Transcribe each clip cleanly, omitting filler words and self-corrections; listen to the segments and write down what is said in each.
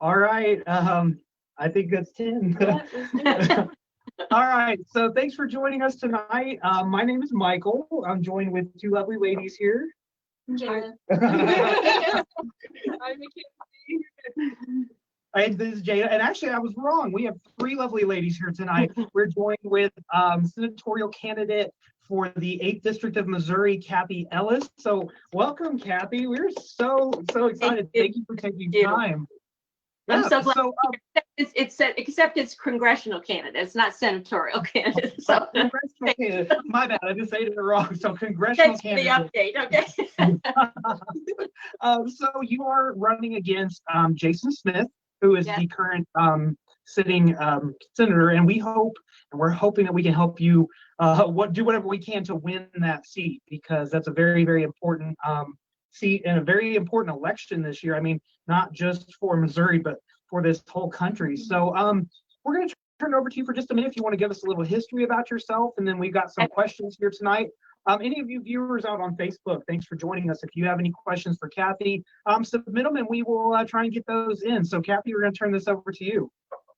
All right. I think that's 10. All right. So thanks for joining us tonight. My name is Michael. I'm joined with two lovely ladies here. Jana. And I'm Mackenzie. this is Jada. And actually, I was wrong. We have three lovely ladies here tonight. We're joined with senatorial candidate for the 8th District of Missouri, Kathy Ellis. So welcome, Kathy. We're so excited. Thank you for taking time. I'm Yeah, so glad. so, Except it's congressional candidate. It's not senatorial candidate. So congressional candidate. My bad, I just said it wrong. So congressional thanks for candidate. the update. Okay. So you are running against Jason Smith, who is Yes. the current sitting senator, and we're hoping that we can help you do whatever we can to win that seat, because that's a very, very important seat and a very important election this year. I mean, not just for Missouri, but for this whole country. So we're going to turn it over to you for just a minute if you want to give us a little history about yourself, and then we've got some questions here tonight. Any of you viewers out on Facebook, thanks for joining us. If you have any questions for Kathy, submit them and we will try and get those in. So Kathy, we're going to turn this over to you.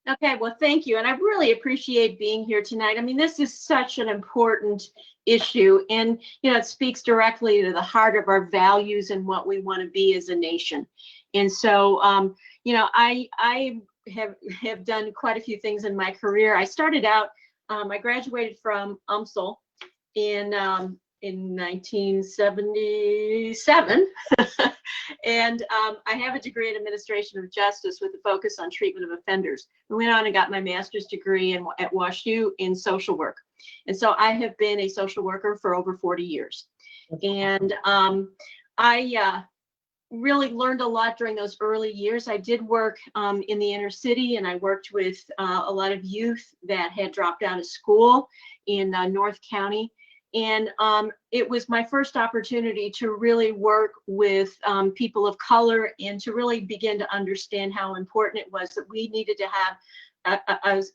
Okay, well, thank you. And I really appreciate being here tonight. I mean, this is such an important issue, and, it speaks directly to the heart of our values and what we want to be as a nation. And so, I have done quite a few things in my career. I started out, I graduated from UMSL in 1977. And I have a degree in administration of justice with a focus on treatment of offenders. I went on and got my master's degree at WashU in social work. And so I have been a social worker for over 40 years. And I really learned a lot during those early years. I did work in the inner city, and I worked with a lot of youth that had dropped out of school in North County. And it was my first opportunity to really work with people of color and to really begin to understand how important it was that we needed to have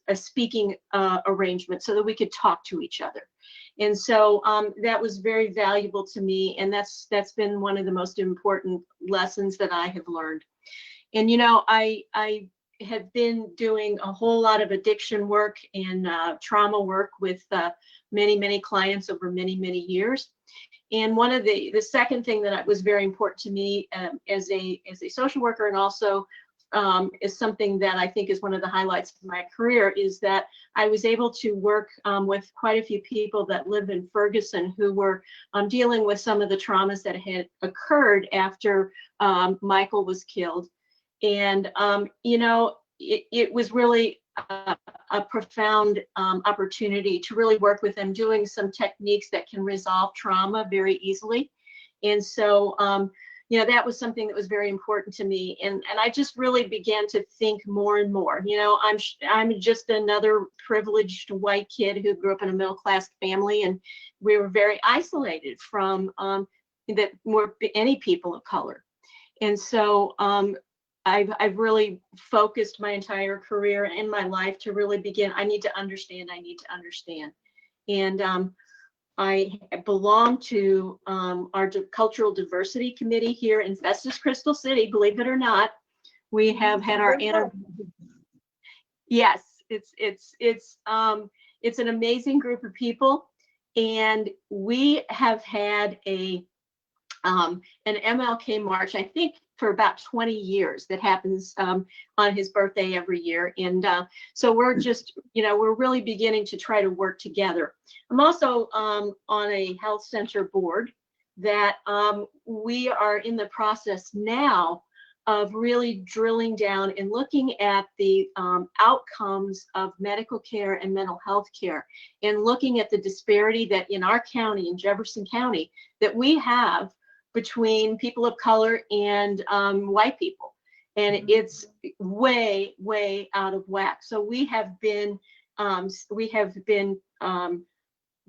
a speaking arrangement so that we could talk to each other. And so that was very valuable to me. And that's been one of the most important lessons that I have learned. And, I have been doing a whole lot of addiction work and trauma work with many clients over many years. And one of the second thing that was very important to me as a social worker, and also is something that I think is one of the highlights of my career, is that I was able to work with quite a few people that live in Ferguson who were dealing with some of the traumas that had occurred after Michael was killed. And, it was really a profound opportunity to really work with them, doing some techniques that can resolve trauma very easily. And so, that was something that was very important to me. And I just really began to think more and more, I'm just another privileged white kid who grew up in a middle-class family, and we were very isolated from any people of color. And so I've really focused my entire career and my life to really begin, I need to understand. And I belong to our cultural diversity committee here in Festus, Crystal City. Believe it or not, we have had our yes, it's an amazing group of people, and we have had an MLK March, I think, for about 20 years, that happens on his birthday every year. And so we're just, we're really beginning to try to work together. I'm also on a health center board that we are in the process now of really drilling down and looking at the outcomes of medical care and mental health care, and looking at the disparity that in our county, in Jefferson County, that we have between people of color and white people. And it's way out of whack. So we have been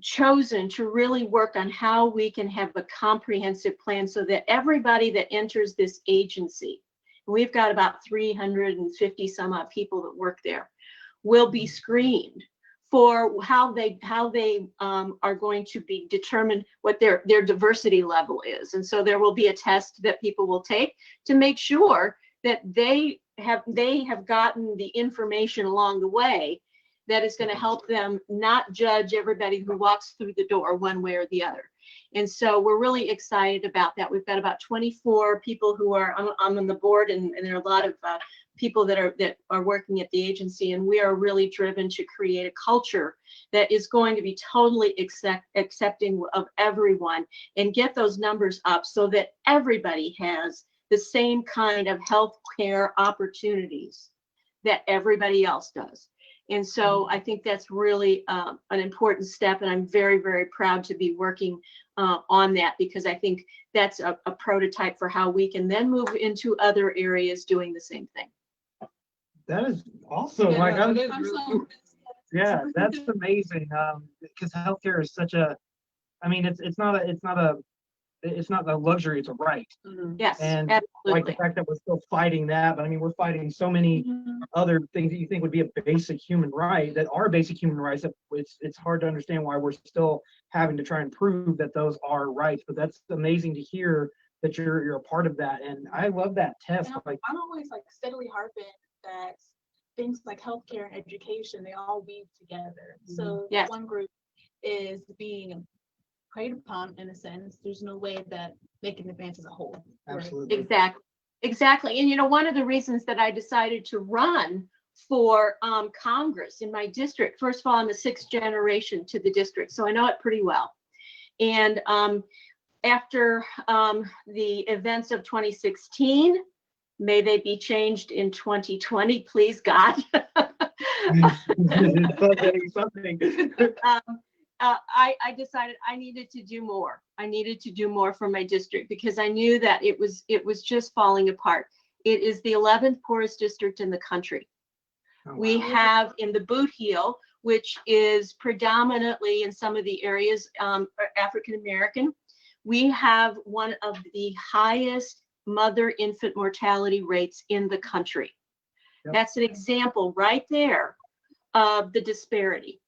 chosen to really work on how we can have a comprehensive plan so that everybody that enters this agency, we've got about 350 some odd people that work there, will be screened for how they are going to be determined what their diversity level is. And so there will be a test that people will take to make sure that they have gotten the information along the way that is going to help them not judge everybody who walks through the door one way or the other. And so we're really excited about that. We've got about 24 people who are on the board, and there are a lot of people that are working at the agency, and we are really driven to create a culture that is going to be totally accepting of everyone and get those numbers up so that everybody has the same kind of health care opportunities that everybody else does. And so I think that's really an important step, and I'm very, very proud to be working on that, because I think that's a prototype for how we can then move into other areas doing the same thing. That is awesome. Yeah, Like, yeah, that's amazing. Because healthcare is such a, I mean, it's not a luxury, it's a right. Yes, And absolutely. like the fact that we're still fighting that, but I mean, we're fighting so many other things that you think would be a basic human right that are basic human rights, that it's hard to understand why we're still having to try and prove that those are rights. But that's amazing to hear that you're a part of that. And I love that test. And Like, I'm always like steadily harping that things like healthcare and education, they all weave together. So Yes. one group is being preyed upon in a sense. There's no way that they can advance as a whole. absolutely. Exactly. And, you know, one of the reasons that I decided to run for Congress in my district, first of all, I'm a sixth generation to the district, so I know it pretty well. And after the events of 2016, may they be changed in 2020, please God. Something. I decided I needed to do more. I needed to do more for my district, because I knew that it was just falling apart. It is the 11th poorest district in the country. Oh, We wow. have in the Boot Heel, which is predominantly in some of the areas African American, we have one of the highest mother-infant mortality rates in the country. Yep. That's an example right there of the disparity.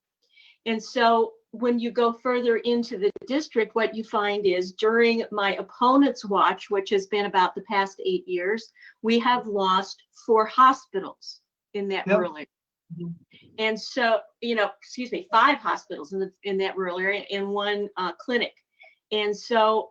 And so when you go further into the district, what you find is during my opponent's watch, which has been about the past 8 years, we have lost 4 hospitals in that Yep. rural area. And so, 5 hospitals in that rural area and 1 clinic. And so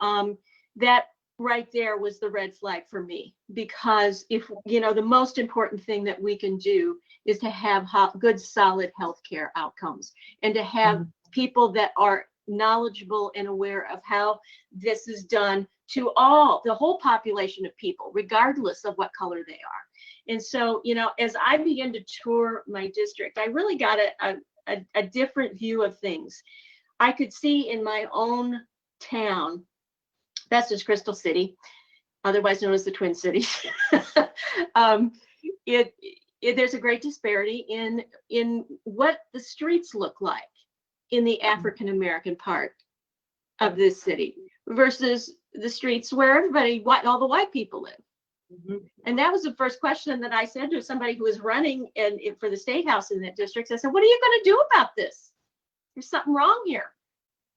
that right there was the red flag for me, because if, the most important thing that we can do is to have good, solid healthcare outcomes, and to have people that are knowledgeable and aware of how this is done to the whole population of people, regardless of what color they are. And so, as I began to tour my district, I really got a different view of things. I could see in my own town, that's just Crystal City, otherwise known as the Twin Cities. There's a great disparity in what the streets look like in the African American part of this city versus the streets where all the white people live. And that was the first question that I said to somebody who was running for the state house in that district. I said, "What are you going to do about this? There's something wrong here."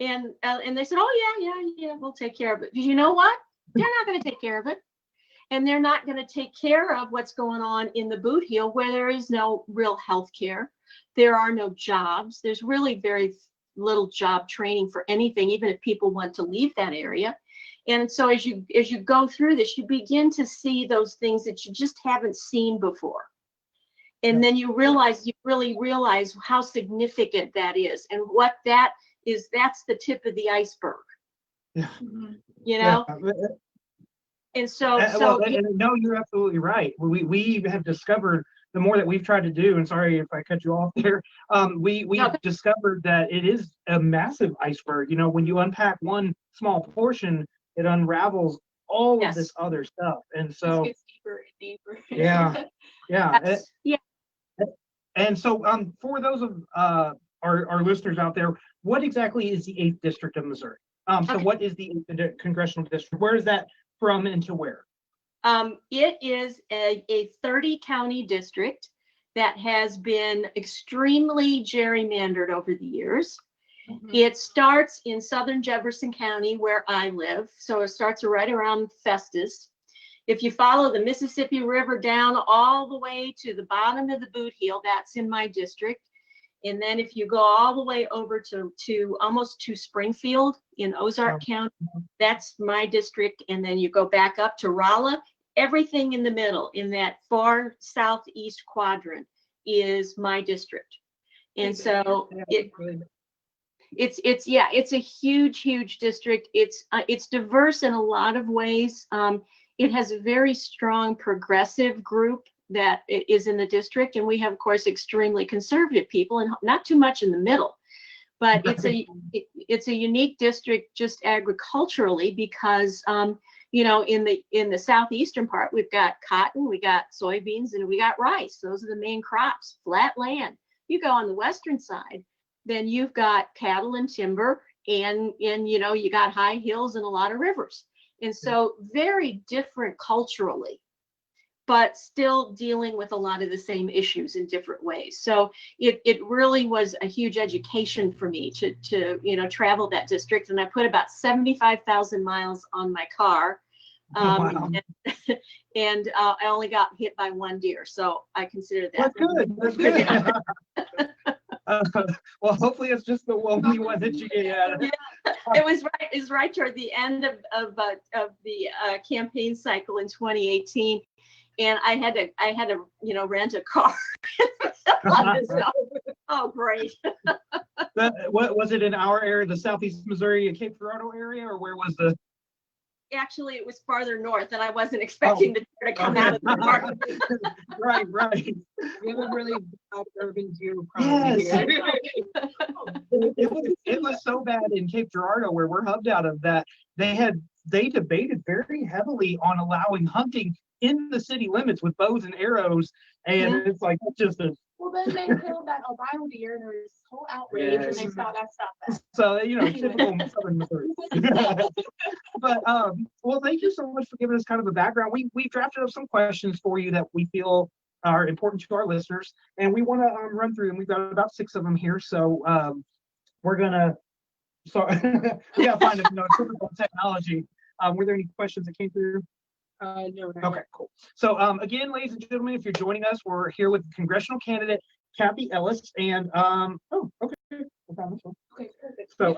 And they said, "Oh yeah, we'll take care of it." Because you know what? They're not going to take care of it. And they're not going to take care of what's going on in the Boot Heel, where there is no real health care. There are no jobs. There's really very little job training for anything, even if people want to leave that area. And so as you go through this, you begin to see those things that you just haven't seen before. And then you really realize how significant that is, and what that is. That's the tip of the iceberg. Yeah. Yeah. And so, no, you're absolutely right. We have discovered, the more that we've tried to do, and sorry if I cut you off there, we discovered that it is a massive iceberg. When you unpack one small portion, it unravels all of this other stuff. And so it gets deeper and deeper. yeah. And so for those of our listeners out there, what exactly is the 8th District of Missouri? So what is the 8th Congressional District? Where is that from and to where? It is a 30-county district that has been extremely gerrymandered over the years. It starts in southern Jefferson County, where I live. So it starts right around Festus. If you follow the Mississippi River down all the way to the bottom of the Boot Heel, that's in my district. And then if you go all the way over to almost to Springfield in Ozark County, that's my district. And then you go back up to Rolla, everything in the middle in that far southeast quadrant is my district. And so it's a huge district. It's diverse in a lot of ways. It has a very strong progressive group that is in the district, and we have, of course, extremely conservative people, and not too much in the middle. But it's a unique district just agriculturally because you know, in the southeastern part, we've got cotton, we got soybeans, and we got rice. Those are the main crops. Flat land. You go on the western side, then you've got cattle and timber, and you know, you got high hills and a lot of rivers. And so very different culturally, but still dealing with a lot of the same issues in different ways. So it really was a huge education for me to you know, travel that district. And I put about 75,000 miles on my car. Wow. And I only got hit by one deer. So I consider that. That's good. Well, hopefully it's just the only one that you get out of. It was right toward the end of the campaign cycle in 2018, and I had to you know, rent a car. Oh, great. What was it in our area, the southeast Missouri, Cape Girardeau area, or where was the? Actually, it was farther north, and I wasn't expecting the deer to come out of the park. Right. We have a really bad urban deer Yes. problem here. It was so bad in Cape Girardeau, where we're hubbed out of, that they debated very heavily on allowing hunting in the city limits with bows and arrows, and it's like just a. Well, then they killed that albino deer, and there was this whole outrage, and they saw that stuff. So, you know, typical Southern Missouri. But well, thank you so much for giving us kind of a background. We drafted up some questions for you that we feel are important to our listeners, and we want to run through them. We've got about 6 of them here, so we're gonna. Sorry, we gotta find typical technology. Were there any questions that came through? No. Okay, cool. So again, ladies and gentlemen, if you're joining us, we're here with congressional candidate Kathy Ellis, and oh, okay. I found this one. Okay, perfect. So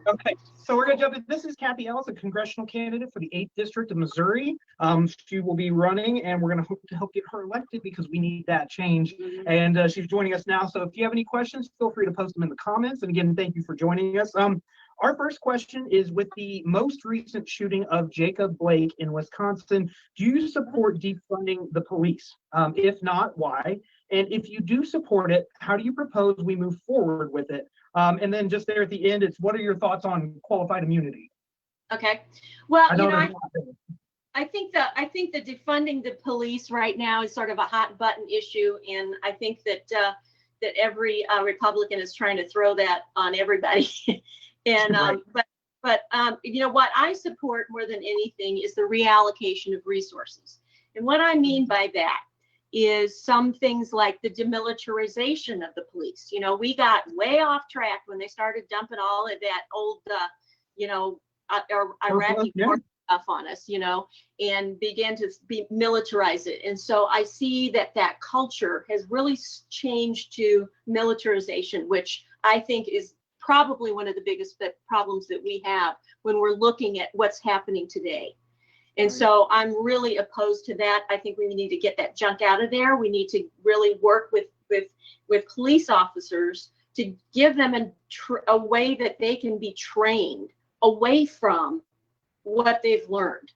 okay, so we're gonna jump in. This is Kathy Ellis, a congressional candidate for the 8th District of Missouri. She will be running, and we're gonna hope to help get her elected because we need that change. And she's joining us now. So if you have any questions, feel free to post them in the comments. And again, thank you for joining us. Our first question is, with the most recent shooting of Jacob Blake in Wisconsin, do you support defunding the police? If not, why? And if you do support it, how do you propose we move forward with it? And then just there at the end, it's, what are your thoughts on qualified immunity? Okay. Well, you know, I I think that defunding the police right now is sort of a hot button issue, and I think that that every Republican is trying to throw that on everybody. And Right. but you know, what I support more than anything is the reallocation of resources. And what I mean by that is some things like the demilitarization of the police. You know, we got way off track when they started dumping all of that old, you know, Iraqi war stuff on us, you know, and began to militarize it. And so I see that culture has really changed to militarization, which I think is probably one of the biggest problems that we have when we're looking at what's happening today. And so I'm really opposed to that. I think we need to get that junk out of there. We need to really work with police officers to give them a way that they can be trained away from what they've learned.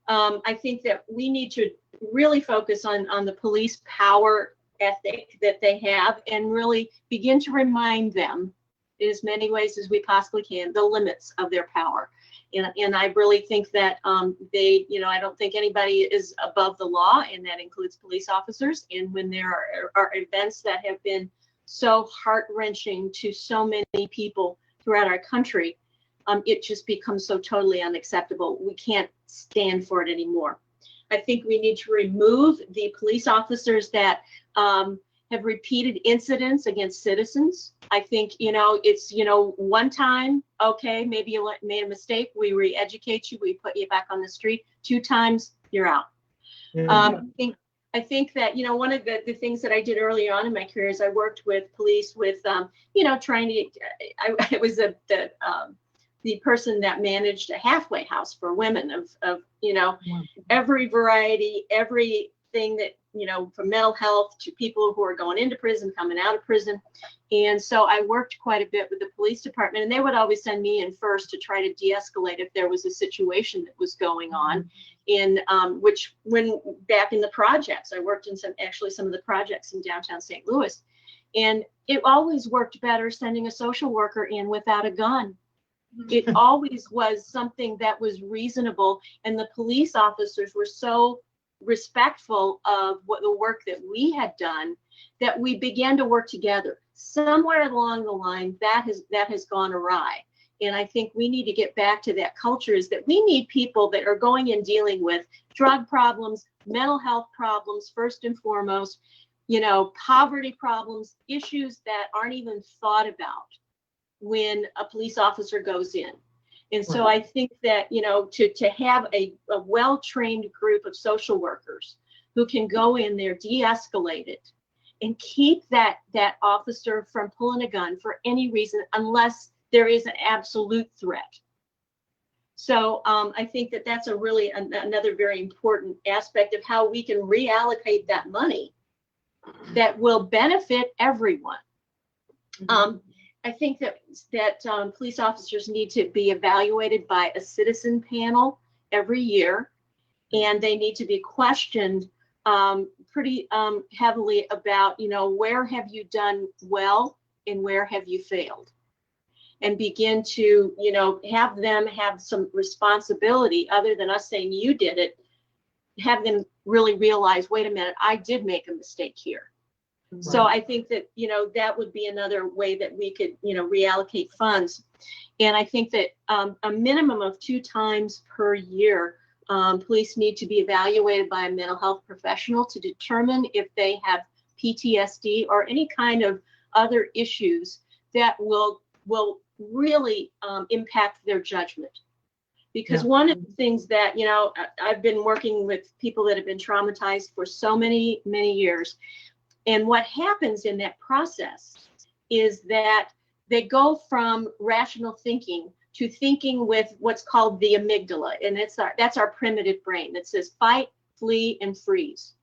I think that we need to really focus on the police power ethic that they have and really begin to remind them in as many ways as we possibly can the limits of their power. And I really think that they, you know, I don't think anybody is above the law, and that includes police officers. And when there are events that have been so heart-wrenching to so many people throughout our country, it just becomes so totally unacceptable. We can't stand for it anymore. I think we need to remove the police officers that have repeated incidents against citizens. I think, it's, one time, okay, maybe you made a mistake, we re-educate you, we put you back on the street. 2 times, you're out. I think that, one of the things that I did early on in my career is I worked with police with, trying to, I was the person that managed a halfway house for women of every variety, everything that, from mental health to people who are going into prison, coming out of prison. And so I worked quite a bit with the police department, and they would always send me in first to try to de-escalate if there was a situation that was going on. In when back in the projects, I worked in some of the projects in downtown St. Louis, and it always worked better sending a social worker in without a gun. It always was something that was reasonable, and the police officers were so respectful of the work that we had done that we began to work together. Somewhere along the line, that has gone awry. And I think we need to get back to that culture, is that we need people that are going and dealing with drug problems, mental health problems, first and foremost, poverty problems, issues that aren't even thought about when a police officer goes in. And so I think that, to have a well-trained group of social workers who can go in there, de-escalate it, and keep that officer from pulling a gun for any reason, unless there is an absolute threat. So I think that that's a really another very important aspect of how we can reallocate that money that will benefit everyone. I think that police officers need to be evaluated by a citizen panel every year, and they need to be questioned pretty heavily about, where have you done well and where have you failed, and begin to, have them have some responsibility other than us saying you did it. Have them really realize, wait a minute, I did make a mistake here. So I think that, that would be another way that we could, reallocate funds. And I think that a minimum of 2 times per year, police need to be evaluated by a mental health professional to determine if they have PTSD or any kind of other issues that will really impact their judgment. Because one of the things that, I've been working with people that have been traumatized for so many, many years. And what happens in that process is that they go from rational thinking to thinking with what's called the amygdala. And that's our primitive brain that says fight, flee, and freeze.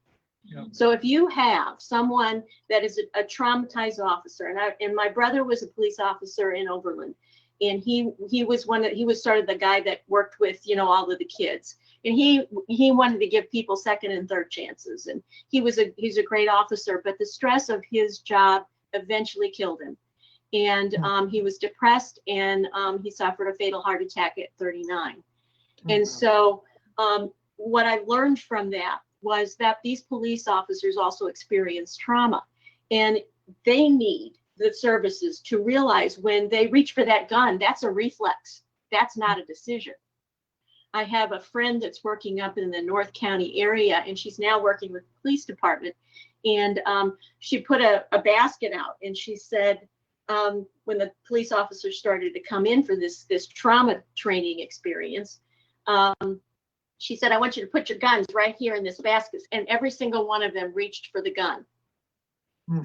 Yeah. So if you have someone that is a traumatized officer, and my brother was a police officer in Overland, and he was sort of the guy that worked with, all of the kids. And he wanted to give people second and third chances. And he's a great officer, but the stress of his job eventually killed him. And he was depressed, and he suffered a fatal heart attack at 39. And so what I learned from that was that these police officers also experience trauma, and they need the services to realize when they reach for that gun, that's a reflex. That's not a decision. I have a friend that's working up in the North County area, and she's now working with the police department. And she put a basket out, and she said, when the police officers started to come in for this trauma training experience, she said, I want you to put your guns right here in this basket. And every single one of them reached for the gun.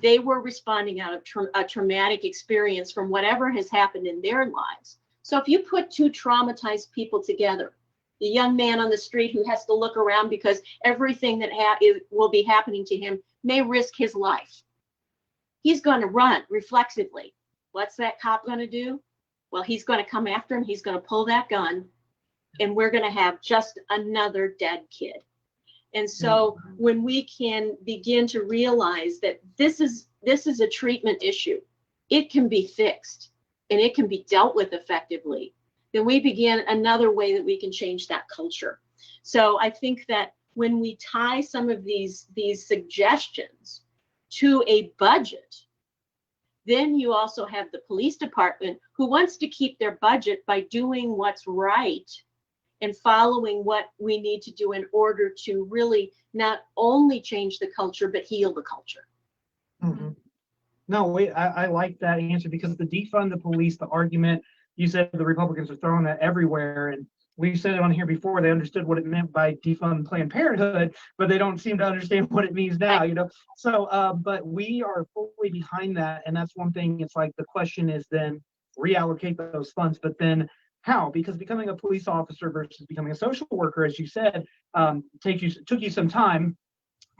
They were responding out of a traumatic experience from whatever has happened in their lives. So if you put 2 traumatized people together, the young man on the street who has to look around because everything that will be happening to him may risk his life, he's going to run reflexively. What's that cop going to do? Well, he's going to come after him. He's going to pull that gun, and we're going to have just another dead kid. And so when we can begin to realize that this is a treatment issue, it can be fixed and it can be dealt with effectively, then we begin another way that we can change that culture. So I think that when we tie some of these suggestions to a budget, then you also have the police department who wants to keep their budget by doing what's right and following what we need to do in order to really not only change the culture, but heal the culture. Mhm. No, wait, I like that answer because the defund the police, the argument, you said the Republicans are throwing that everywhere. And we've said it on here before, they understood what it meant by defund Planned Parenthood, but they don't seem to understand what it means now, you know? So, but we are fully behind that. And that's one thing. It's like the question is then reallocate those funds, but then how? Because becoming a police officer versus becoming a social worker, as you said, took you some time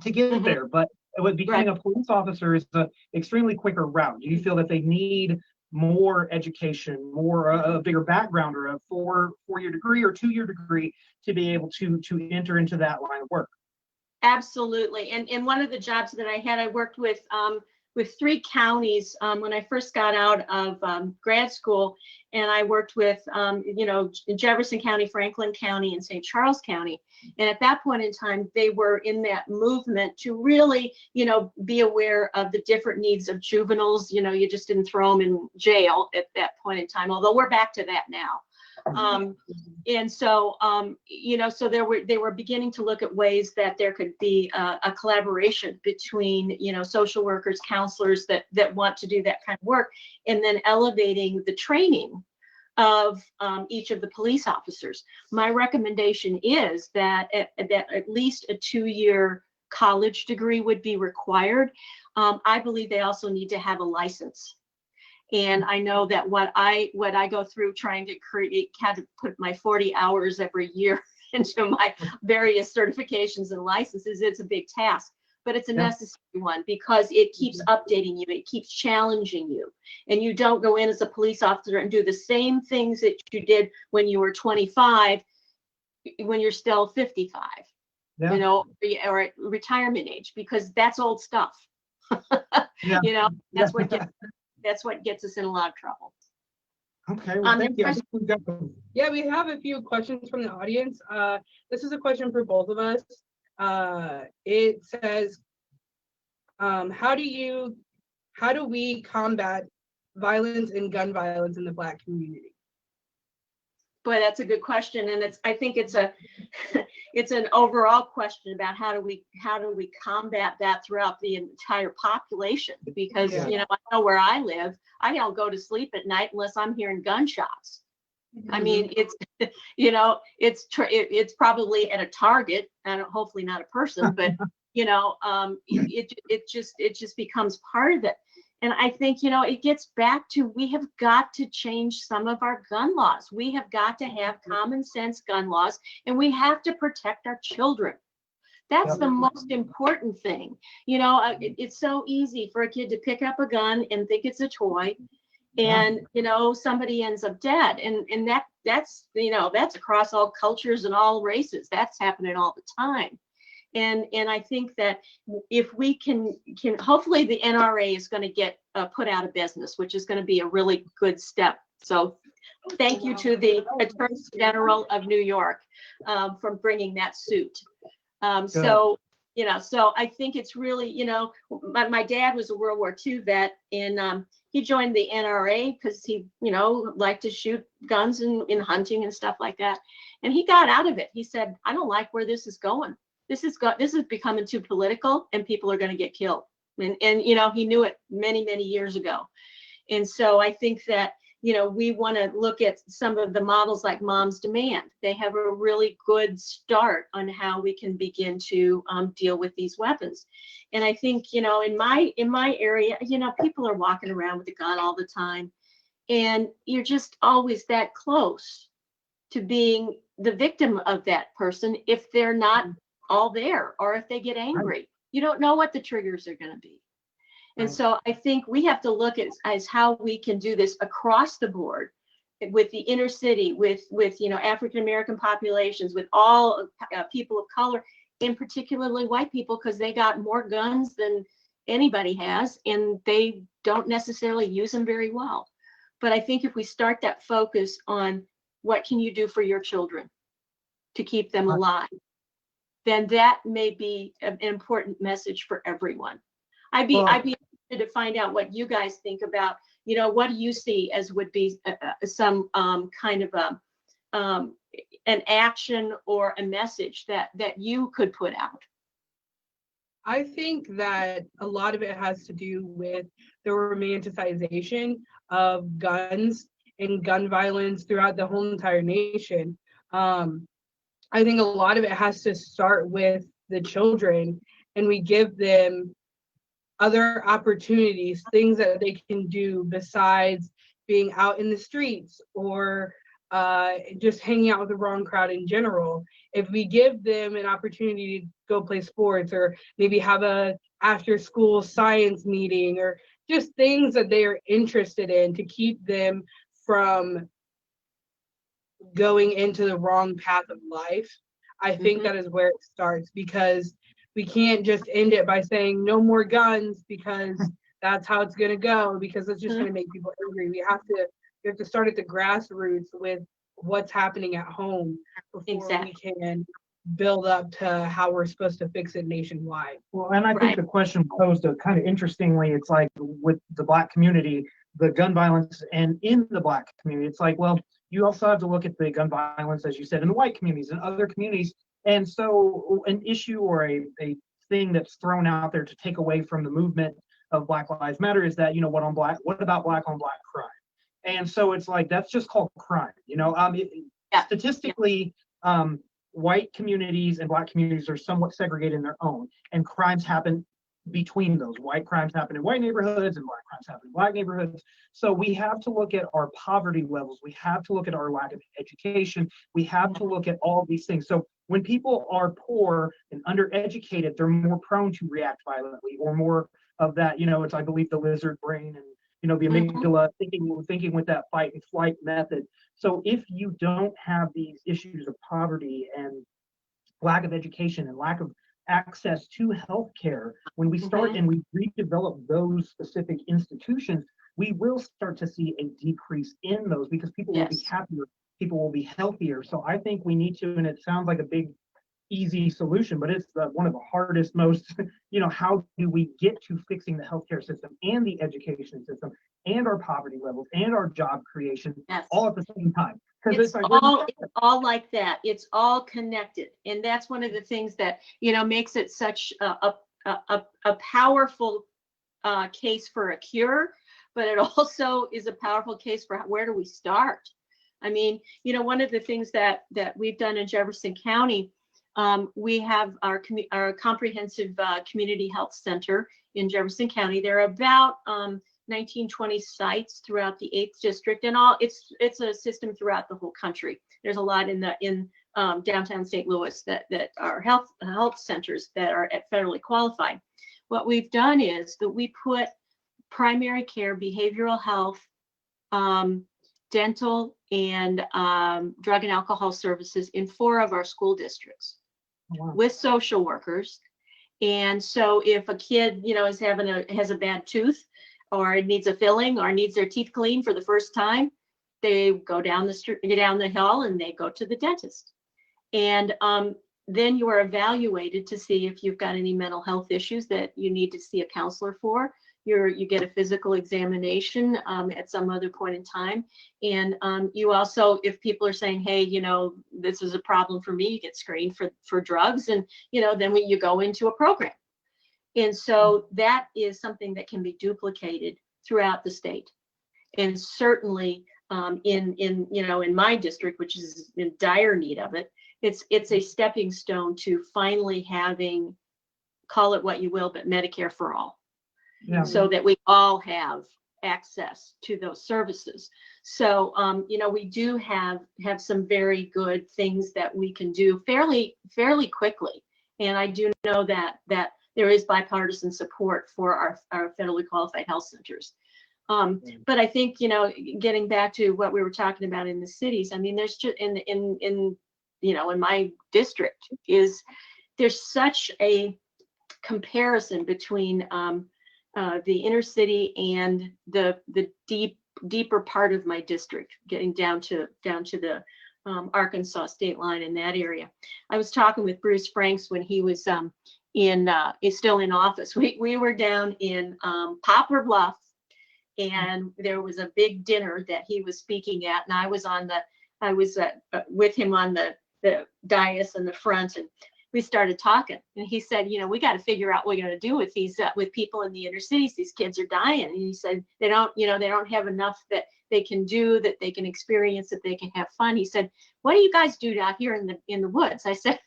to get Mhm. there. But with becoming a police officer is an extremely quicker route. Do you feel that they need more education, more a bigger background, or a four-year degree or 2-year degree to be able to enter into that line of work? Absolutely. And one of the jobs that I had, I worked with 3 counties when I first got out of grad school, and I worked with Jefferson County, Franklin County, and St. Charles County. And at that point in time, they were in that movement to really, be aware of the different needs of juveniles. You just didn't throw them in jail at that point in time, although we're back to that now. And so, so they were beginning to look at ways that there could be a collaboration between, social workers, counselors that want to do that kind of work, and then elevating the training of each of the police officers. My recommendation is that at least a 2-year college degree would be required. I believe they also need to have a license. And I know that what I go through trying to had to put my 40 hours every year into my various certifications and licenses. It's a big task, but it's a necessary one because it keeps updating you. It keeps challenging you. And you don't go in as a police officer and do the same things that you did when you were 25, when you're still 55, or at retirement age, because that's old stuff. That's what gets us in a lot of trouble. Okay, well, thank you. I think we've got Yeah, we have a few questions from the audience. This is a question for both of us. It says, how do we combat violence and gun violence in the Black community? Boy, that's a good question, and I think it's an overall question about how do we combat that throughout the entire population, because I know where I live, I don't go to sleep at night unless I'm hearing gunshots. I mean, it's it's probably at a target, and hopefully not a person, but it just becomes part of it. And I think, it gets back to, we have got to change some of our gun laws. We have got to have common sense gun laws, and we have to protect our children. That's the most important thing. It's so easy for a kid to pick up a gun and think it's a toy, and somebody ends up dead. And that's across all cultures and all races. That's happening all the time. And I think that if we can hopefully the NRA is going to get put out of business, which is going to be a really good step. So thank you to the Attorney General of New York for bringing that suit. So I think it's really, my dad was a World War II vet, and he joined the NRA because he, liked to shoot guns in hunting and stuff like that. And he got out of it. He said, I don't like where this is going. This is becoming too political, and people are going to get killed. And he knew it many, many years ago. And so I think that, we want to look at some of the models like Moms Demand. They have a really good start on how we can begin to deal with these weapons. And I think, in my area, people are walking around with a gun all the time, and you're just always that close to being the victim of that person if they're not all there, or if they get angry. You don't know what the triggers are going to be. And so I think we have to look at as how we can do this across the board with the inner city, with African American populations, with all people of color, and particularly white people, because they got more guns than anybody has, and they don't necessarily use them very well. But I think if we start that focus on what can you do for your children to keep them alive, then that may be an important message for everyone. I'd be interested to find out what you guys think about, what do you see as would be some kind of an action or a message that you could put out? I think that a lot of it has to do with the romanticization of guns and gun violence throughout the whole entire nation. I think a lot of it has to start with the children, and we give them other opportunities, things that they can do besides being out in the streets or just hanging out with the wrong crowd in general. If we give them an opportunity to go play sports or maybe have a after school science meeting or just things that they are interested in to keep them from going into the wrong path of life, I think that is where it starts, because we can't just end it by saying no more guns because that's how it's going to go, because it's just going to make people angry. We have to start at the grassroots with what's happening at home before we can build up to how we're supposed to fix it nationwide. Well, and I think the question posed kind of interestingly, it's like with the Black community, the gun violence, and in the Black community, it's like, well, you also have to look at the gun violence, as you said, in the white communities and other communities. And so an issue or a thing that's thrown out there to take away from the movement of Black Lives Matter is that, what about Black on Black crime? And so it's like, that's just called crime. Statistically, white communities and Black communities are somewhat segregated in their own, and crimes happen between those. White crimes happen in white neighborhoods and Black crimes happen in Black neighborhoods. So we have to look at our poverty levels. We have to look at our lack of education. We have to look at all these things. So when people are poor and undereducated, they're more prone to react violently, or more of that, it's, I believe, the lizard brain and, the amygdala thinking with that fight and flight method. So if you don't have these issues of poverty and lack of education and lack of access to healthcare, when we start and we redevelop those specific institutions, we will start to see a decrease in those, because people will be happier, people will be healthier. So I think we need to, and it sounds like a big, easy solution, but it's one of the hardest, most, how do we get to fixing the healthcare system and the education system and our poverty levels and our job creation all at the same time? It's all like that. It's all connected. And that's one of the things that, makes it such a powerful case for a cure, but it also is a powerful case for where do we start? I mean, one of the things that we've done in Jefferson County, we have our comprehensive community health center in Jefferson County. There are about 19-20 sites throughout the 8th district, and it's a system throughout the whole country. There's a lot in downtown St. Louis that are health centers that are federally qualified. What we've done is that we put primary care, behavioral health, dental, and drug and alcohol services in 4 of our school districts with social workers. And so if a kid, has a bad tooth, or needs a filling, or needs their teeth cleaned for the first time, they go down the street, get down the hill, and they go to the dentist. And then you are evaluated to see if you've got any mental health issues that you need to see a counselor for. You get a physical examination at some other point in time. And you also, if people are saying, hey, this is a problem for me, you get screened for drugs, and, then you go into a program. And so that is something that can be duplicated throughout the state. And certainly in my district, which is in dire need of it, it's a stepping stone to finally having, call it what you will, but Medicare for all. Yeah. So that we all have access to those services. So, we do have some very good things that we can do fairly quickly. And I do know that there is bipartisan support for our federally qualified health centers. But I think, getting back to what we were talking about in the cities, I mean, there's just in my district there's such a comparison between the inner city and the deeper part of my district, getting down to the Arkansas state line in that area. I was talking with Bruce Franks when he was is still in office. We were down in Poplar Bluff, and there was a big dinner that he was speaking at, and I was with him on the dais in the front, and we started talking, and he said, you know, we got to figure out what we're going to do with these, with people in the inner cities. These kids are dying. And he said, they don't, you know, they don't have enough that they can do, that they can experience, that they can have fun. He said, what do you guys do out here in the woods? I said,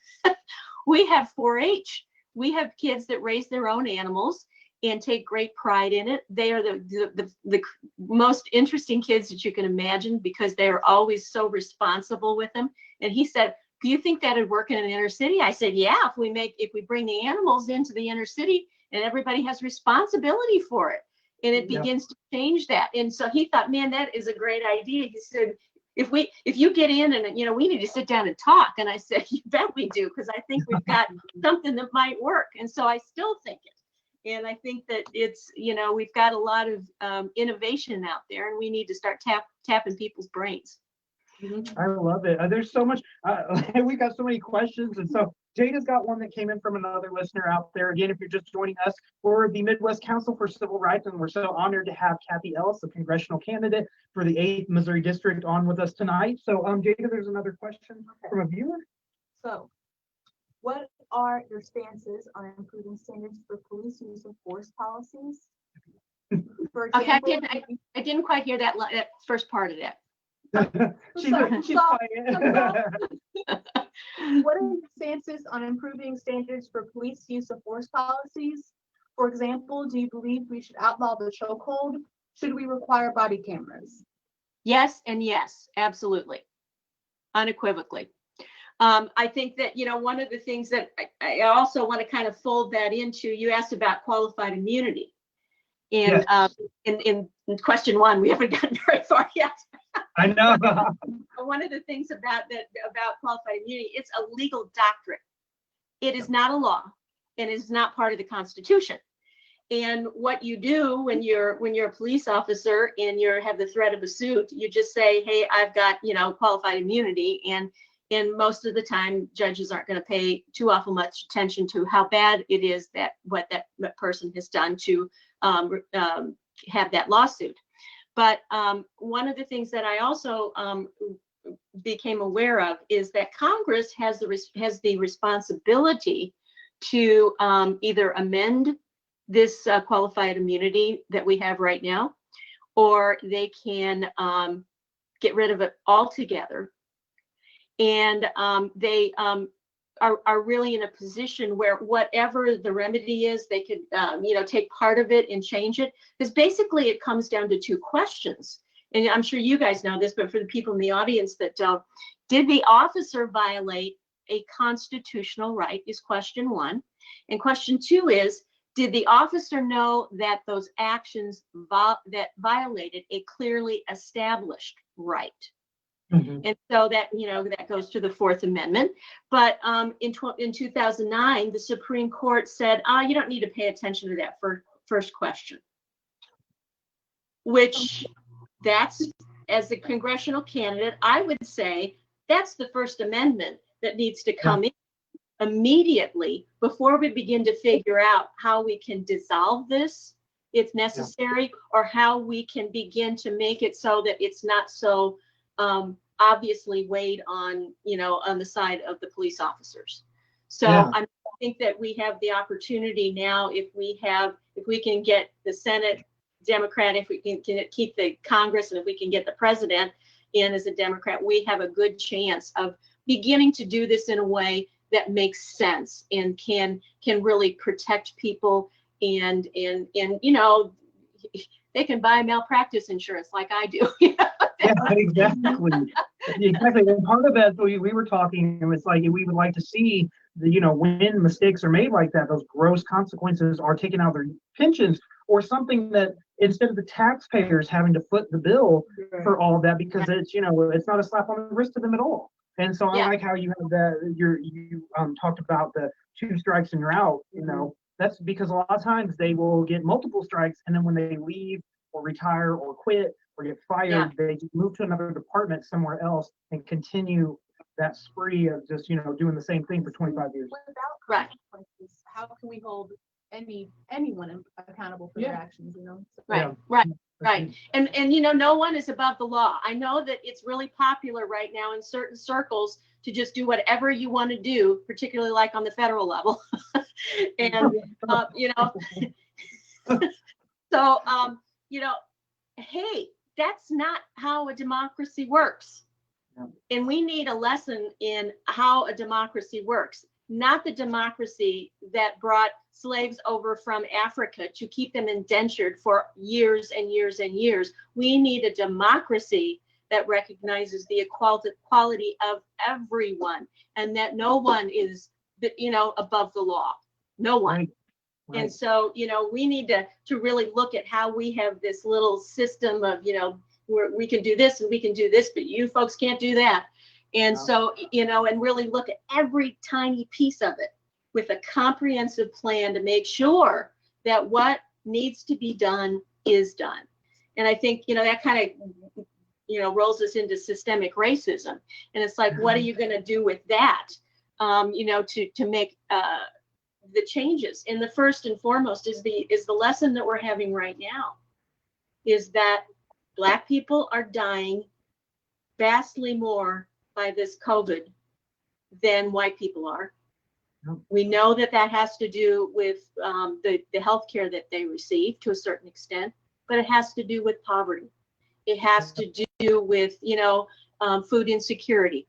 we have 4-H. We have kids that raise their own animals and take great pride in it. They are the most interesting kids that you can imagine, because they are always so responsible with them. And he said, do you think that'd work in an inner city? I said, yeah, if we bring the animals into the inner city and everybody has responsibility for it, and it begins to change that. And so he thought, man, that is a great idea. He said, if you get in and, you know, we need to sit down and talk. And I said, you bet we do, because I think we've got something that might work. And so I still think it. And I think that it's, you know, we've got a lot of innovation out there, and we need to start tapping people's brains. I love it. There's so much. We got so many questions, and so Jada's got one that came in from another listener out there. Again, if you're just joining us, we're the Midwest Council for Civil Rights, and we're so honored to have Kathy Ellis, a congressional candidate for the 8th Missouri District, on with us tonight. So, Jada, there's another question from a viewer. So, what are your stances on improving standards for police use of force policies? For example, Okay, I didn't quite hear that first part of that. she's sorry. quiet. What are your stances on improving standards for police use of force policies? For example, do you believe we should outlaw the chokehold? Should we require body cameras? Yes, and yes, absolutely, unequivocally. I think that, you know, one of the things that I also want to kind of fold that into, you asked about qualified immunity. And in question one, we haven't gotten very far yet. I know. One of the things about qualified immunity, it's a legal doctrine. It is not a law, and it is not part of the Constitution. And what you do when you're a police officer and you have the threat of a suit, you just say, hey, I've got, you know, qualified immunity. And most of the time, judges aren't going to pay too awful much attention to how bad it is that what that person has done to have that lawsuit. But one of the things that I also became aware of is that Congress has the responsibility to either amend this qualified immunity that we have right now, or they can get rid of it altogether. And they are really in a position where whatever the remedy is, they could, you know, take part of it and change it. Because basically it comes down to two questions. And I'm sure you guys know this, but for the people in the audience that don't, did the officer violate a constitutional right is question one. And question two is, did the officer know that those actions that violated a clearly established right? Mm-hmm. And so that, you know, that goes to the Fourth Amendment. But in 2009, the Supreme Court said, you don't need to pay attention to that first question. Which that's, as a congressional candidate, I would say that's the First Amendment that needs to come in immediately before we begin to figure out how we can dissolve this if necessary, or how we can begin to make it so that it's not so obviously weighed on, you know, on the side of the police officers. So I think that we have the opportunity now, if we can get the Senate Democrat, if we can keep the Congress, and if we can get the president in as a Democrat, we have a good chance of beginning to do this in a way that makes sense and can really protect people, and you know, they can buy malpractice insurance like I do. Yeah, exactly. Exactly. And part of that, we were talking, it was like, we would like to see the, you know, when mistakes are made like that, those gross consequences are taken out of their pensions, or something that instead of the taxpayers having to foot the bill for all of that, because it's, you know, it's not a slap on the wrist to them at all. And so I like how you have that, you talked about the 2 strikes and you're out, you know, that's because a lot of times they will get multiple strikes, and then when they leave or retire or quit or get fired, they just move to another department somewhere else and continue that spree of just, you know, doing the same thing for 25 years. Without consequences, how can we hold anyone accountable for their actions, you know? Right. And you know, no one is above the law. I know that it's really popular right now in certain circles to just do whatever you want to do, particularly like on the federal level. And, you know, so, you know, hey, that's not how a democracy works. And we need a lesson in how a democracy works, not the democracy that brought slaves over from Africa to keep them indentured for years and years and years. We need a democracy that recognizes the equality of everyone, and that no one is, you know, above the law. No one. Right. Right. And so, you know, we need to really look at how we have this little system of, you know, where we can do this and we can do this, but you folks can't do that. And Wow. so, you know, and really look at every tiny piece of it with a comprehensive plan to make sure that what needs to be done is done. And I think, you know, that kind of, you know, rolls us into systemic racism. And it's like, what are you going to do with that, you know, to make the changes? And the first and foremost is the lesson that we're having right now, is that Black people are dying vastly more by this COVID than white people are. Yep. We know that that has to do with the healthcare that they receive to a certain extent, but it has to do with poverty. It has to do with, you know, food insecurity.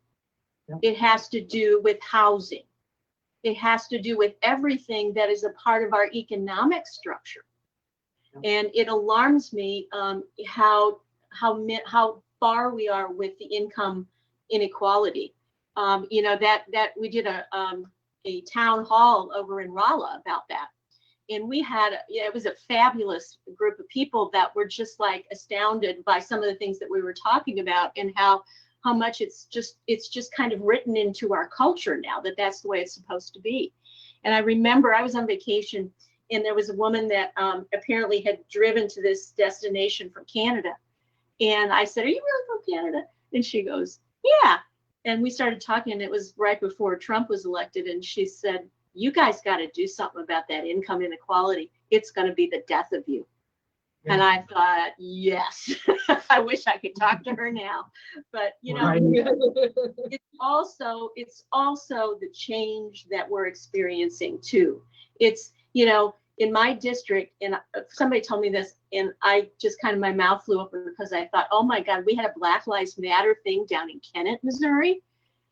Yep. It has to do with housing. It has to do with everything that is a part of our economic structure. Yep. And it alarms me how far we are with the income inequality. You know, that we did a town hall over in Rolla about that. And we had, it was a fabulous group of people that were just like astounded by some of the things that we were talking about, and how much it's just kind of written into our culture now that that's the way it's supposed to be. And I remember I was on vacation, and there was a woman that apparently had driven to this destination from Canada. And I said, "Are you really from Canada?" And she goes, "Yeah." And we started talking, and it was right before Trump was elected. And she said, "You guys got to do something about that income inequality. It's going to be the death of you." Yeah. And I thought, yes, I wish I could talk to her now. But, you know, Right. it's also the change that we're experiencing too. It's, you know, in my district, and somebody told me this, and I just kind of, my mouth flew open, because I thought, oh my God, we had a Black Lives Matter thing down in Kennett, Missouri.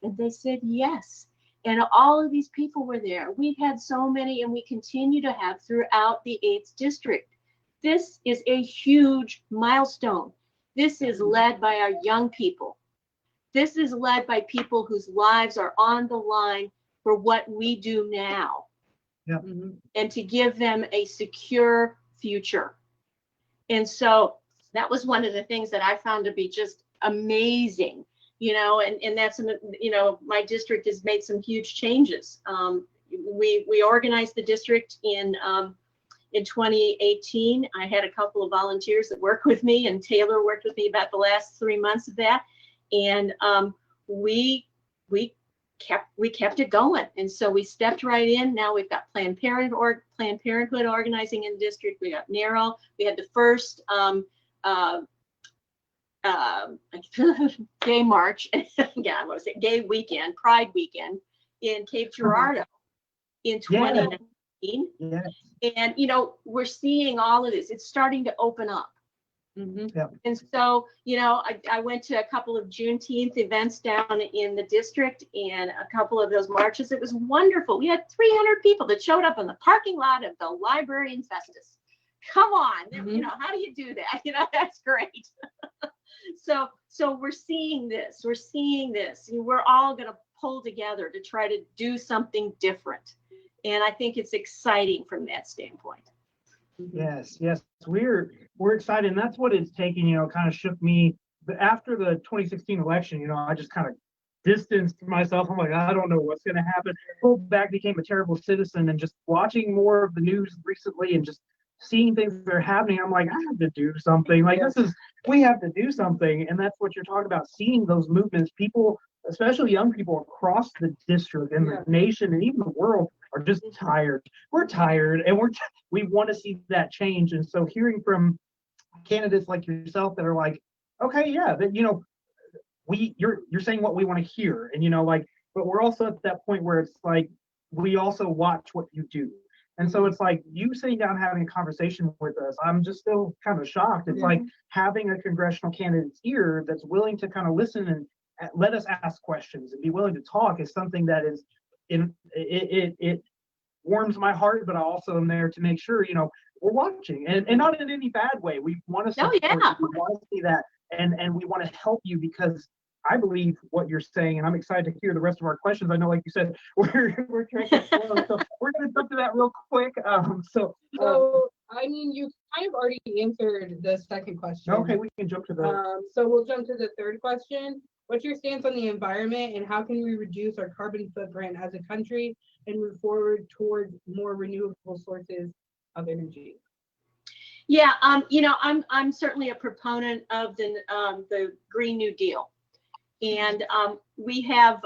And they said, yes. And all of these people were there. We've had so many, and we continue to have throughout the 8th district. This is a huge milestone. This is led by our young people. This is led by people whose lives are on the line for what we do now. Yep. And to give them a secure future. And so that was one of the things that I found to be just amazing, you know, and that's, you know, my district has made some huge changes. We organized the district in 2018. I had a couple of volunteers that work with me, and Taylor worked with me about the last 3 months of that. And we kept it going. And so we stepped right in. Now we've got Planned Parenthood organizing in the district. We got NARAL. We had the first gay march. Yeah, I want to say gay weekend, Pride weekend in Cape Girardeau in 2019. Yeah. And, you know, we're seeing all of this. It's starting to open up. And so, you know, I went to a couple of Juneteenth events down in the district, and a couple of those marches. It was wonderful. We had 300 people that showed up in the parking lot of the library in Festus. Come on, you know, how do you do that? You know, that's great. So we're seeing this. We're seeing this. We're all going to pull together to try to do something different. And I think it's exciting from that standpoint. Yes, we're excited, and that's what it's taking. You know, kind of shook me. But after the 2016 election, you know, I just kind of distanced myself. I'm like, I don't know what's going to happen. Pulled back, became a terrible citizen, and just watching more of the news recently, and just seeing things that are happening, I'm like, I have to do something. Like, we have to do something, and that's what you're talking about. Seeing those movements, people, especially young people across the district and the nation and even the world, are just tired. We're tired, and we want to see that change. And so hearing from candidates like yourself that are like, okay, yeah, that, you know, you're saying what we want to hear, and like, but we're also at that point where it's like we also watch what you do. And so it's like you sitting down having a conversation with us. I'm just still kind of shocked. It's like having a congressional candidate's ear that's willing to kind of listen and let us ask questions and be willing to talk is something that is it warms my heart, but I also am there to make sure, we're watching and not in any bad way. We want to support you. We want to see that and we want to help you because I believe what you're saying, and I'm excited to hear the rest of our questions. I know, like you said, we're trying to slow, so we're going to jump to that real quick. So I mean, you kind of already answered the second question. Okay, we can jump to the. So we'll jump to the third question. What's your stance on the environment, and how can we reduce our carbon footprint as a country and move forward towards more renewable sources of energy? Yeah, I'm certainly a proponent of the Green New Deal. And we have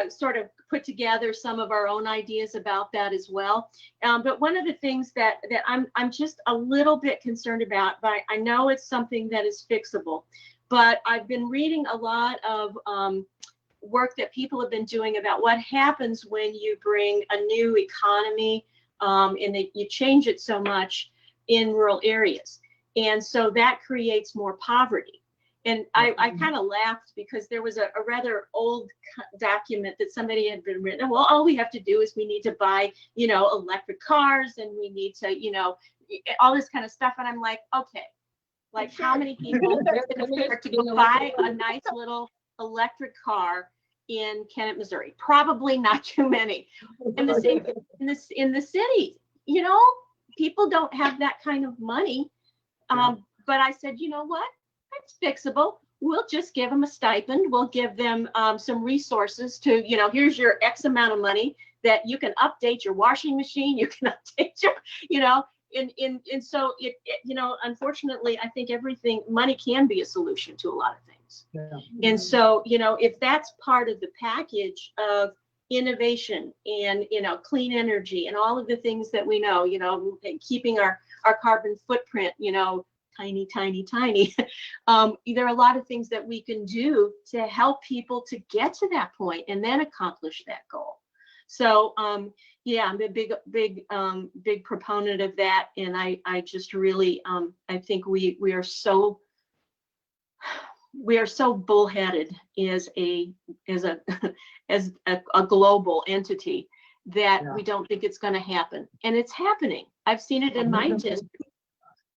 sort of put together some of our own ideas about that as well. But one of the things that I'm just a little bit concerned about, but I know it's something that is fixable. But I've been reading a lot of work that people have been doing about what happens when you bring a new economy and you change it so much in rural areas. And so that creates more poverty. And I kind of laughed because there was a rather old document that somebody had been written. Well, all we have to do is we need to buy, electric cars and we need to, all this kind of stuff. And I'm like, okay, like how many people are to go buy a nice little electric car in Kennett, Missouri? Probably not too many. In the city, people don't have that kind of money. But I said, you know what? It's fixable. We'll just give them a stipend. We'll give them some resources to, here's your X amount of money that you can update your washing machine. You can update your, and so it unfortunately, I think money can be a solution to a lot of things. Yeah. And so, if that's part of the package of innovation and, clean energy and all of the things that we know, keeping our carbon footprint, tiny. There are a lot of things that we can do to help people to get to that point and then accomplish that goal. So I'm a big proponent of that, and I just really I think we are so bullheaded as a global entity that we don't think it's going to happen, and it's happening. I've seen it in my district.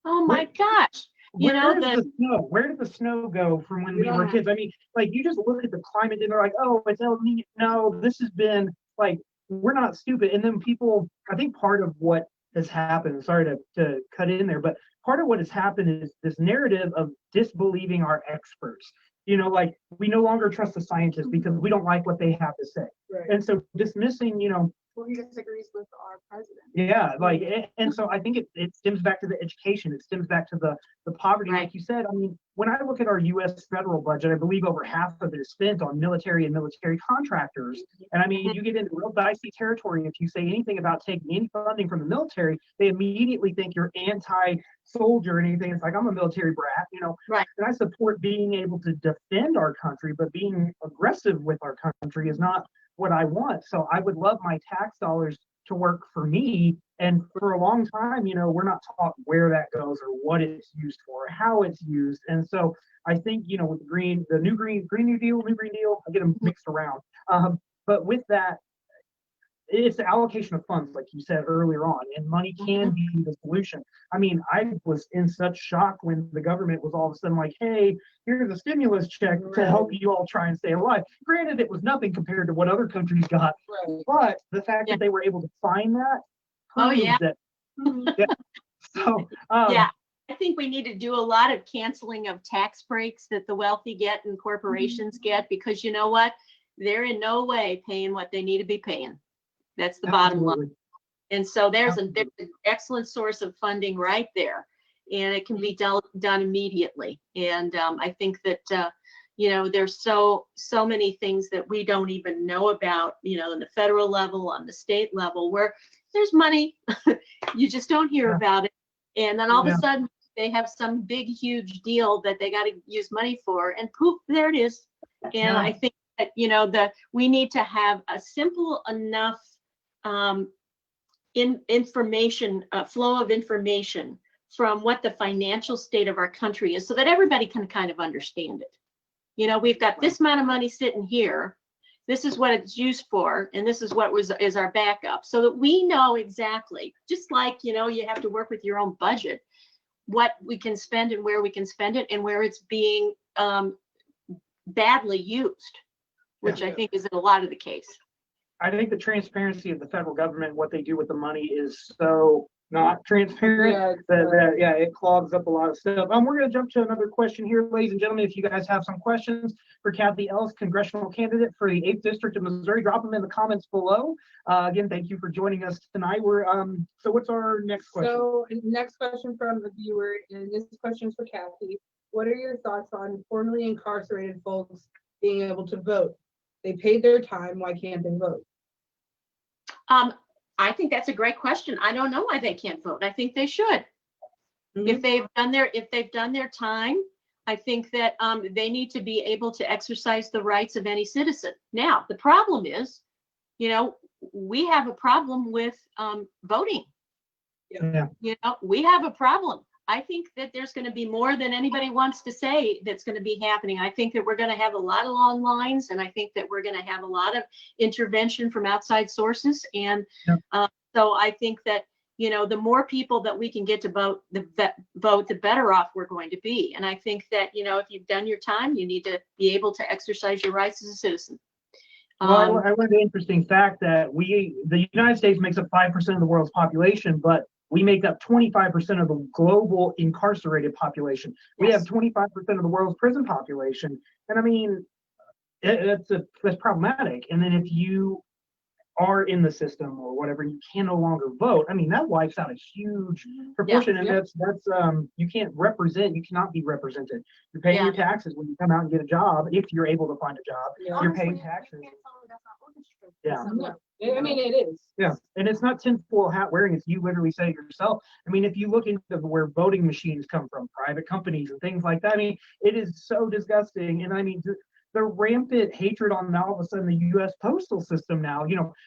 Oh my gosh. Where did the snow go from when we were kids? I mean, like you just look at the climate and they're like, oh, it's El Nino. No, this has been like, we're not stupid. And then people, I think part of what has happened, sorry to cut in there, but part of what has happened is this narrative of disbelieving our experts. Like we no longer trust the scientists because we don't like what they have to say. Right. And so dismissing, well, he disagrees with our president. Yeah, like, and so I think it stems back to the education. It stems back to the poverty, like you said. I mean, when I look at our U.S. federal budget, I believe over half of it is spent on military and military contractors. And I mean, you get into real dicey territory if you say anything about taking any funding from the military, they immediately think you're anti-soldier and anything. It's like, I'm a military brat, Right. And I support being able to defend our country, but being aggressive with our country is not what I want. So I would love my tax dollars to work for me. And for a long time, we're not taught where that goes or what it's used for, how it's used. And so I think, with the new Green New Deal, I get them mixed around. But with that, it's the allocation of funds, like you said earlier on, and money can be the solution. I mean, I was in such shock when the government was all of a sudden like, hey, here's a stimulus check to help you all try and stay alive. Granted, it was nothing compared to what other countries got, but the fact that they were able to find that. That, So, I think we need to do a lot of canceling of tax breaks that the wealthy get and corporations get, because you know what? They're in no way paying what they need to be paying. That's the bottom line. And so there's an excellent source of funding right there, and it can be done immediately. And I think that, there's so many things that we don't even know about, on the federal level, on the state level, where there's money, you just don't hear about it. And then all of a sudden they have some big, huge deal that they got to use money for, and poof, there it is. And Yeah. I think that, we need to have a simple enough information, flow of information from what the financial state of our country is, so that everybody can kind of understand it. We've got this amount of money sitting here. This is what it's used for, and this is what is our backup, so that we know exactly, just like, you have to work with your own budget, what we can spend and where we can spend it, and where it's being badly used, which I think is a lot of the case. I think the transparency of the federal government, what they do with the money, is so not transparent that it clogs up a lot of stuff. We're going to jump to another question here, ladies and gentlemen. If you guys have some questions for Kathy Ellis, congressional candidate for the 8th District of Missouri, drop them in the comments below. Again, thank you for joining us tonight. So what's our next question? So next question from the viewer, and this question is for Kathy. What are your thoughts on formerly incarcerated folks being able to vote? They paid their time. Why can't they vote? I think that's a great question. I don't know why they can't vote. I think they should. Mhm. If they've done their time, I think that they need to be able to exercise the rights of any citizen. Now, the problem is, we have a problem with voting. Yeah. We have a problem. I think that there's going to be more than anybody wants to say that's going to be happening. I think that we're going to have a lot of long lines, and I think that we're going to have a lot of intervention from outside sources. And so I think that, the more people that we can get to vote, the better off we're going to be. And I think that, if you've done your time, you need to be able to exercise your rights as a citizen. Well, I learned the interesting fact that the United States makes up 5% of the world's population, but we make up 25% of the global incarcerated population. We have 25% of the world's prison population. And I mean, that's problematic. And then if you are in the system or whatever, you can no longer vote. I mean, that wipes out a huge proportion. And that's you can't represent, you cannot be represented. You're paying your taxes when you come out and get a job, if you're able to find a job. You're paying taxes. Yeah. I mean, it is. Yeah, and it's not tinfoil hat wearing, it's you literally say it yourself. I mean, if you look into where voting machines come from, private companies and things like that, I mean, it is so disgusting. And I mean, the rampant hatred on now all of a sudden the U.S. postal system now,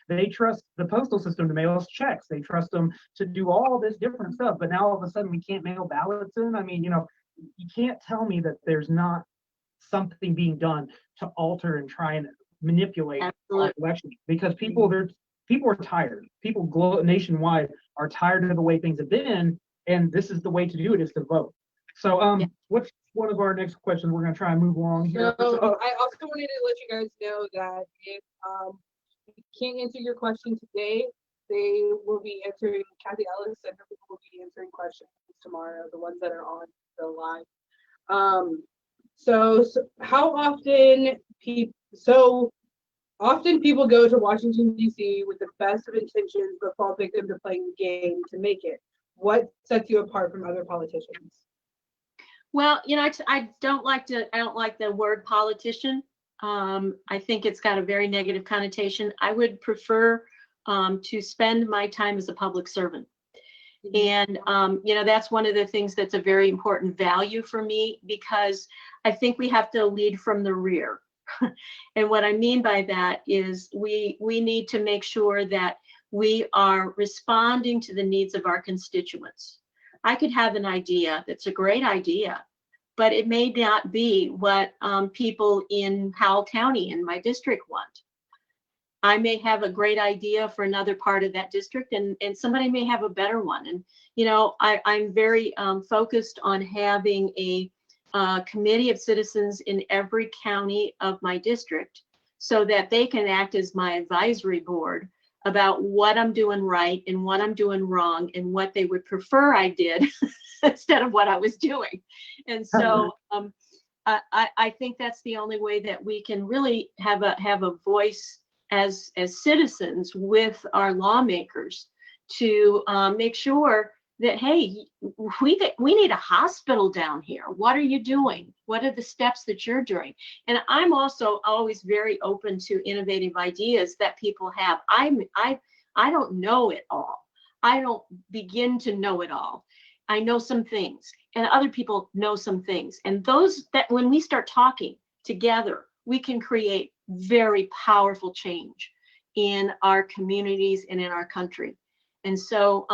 they trust the postal system to mail us checks. They trust them to do all this different stuff. But now all of a sudden we can't mail ballots in. I mean, you can't tell me that there's not something being done to alter and try and manipulate our elections, because people are tired. People nationwide are tired of the way things have been, and this is the way to do it, is to vote. So what's one of our next questions? We're going to try and move along here. So I also wanted to let you guys know that if we can't answer your question today, they will be answering, Kathy Ellis and her people will be answering questions tomorrow, the ones that are on the line. So how often people go to Washington, D.C. with the best of intentions, but fall victim to playing the game to make it. What sets you apart from other politicians? Well, I don't like the word politician. I think it's got a very negative connotation. I would prefer to spend my time as a public servant. And, that's one of the things that's a very important value for me, because I think we have to lead from the rear. And what I mean by that is we need to make sure that we are responding to the needs of our constituents. I could have an idea that's a great idea, but it may not be what people in Howell County in my district want. I may have a great idea for another part of that district, and somebody may have a better one. And, I'm very focused on having a committee of citizens in every county of my district, so that they can act as my advisory board about what I'm doing right and what I'm doing wrong and what they would prefer I did instead of what I was doing. And so I think that's the only way that we can really have a voice as citizens with our lawmakers to make sure that, hey, we need a hospital down here. What are you doing? What are the steps that you're doing? And I'm also always very open to innovative ideas that people have. I don't know it all. I don't begin to know it all. I know some things. and other people know some things. And those that when we start talking together, we can create very powerful change in our communities and in our country. And so,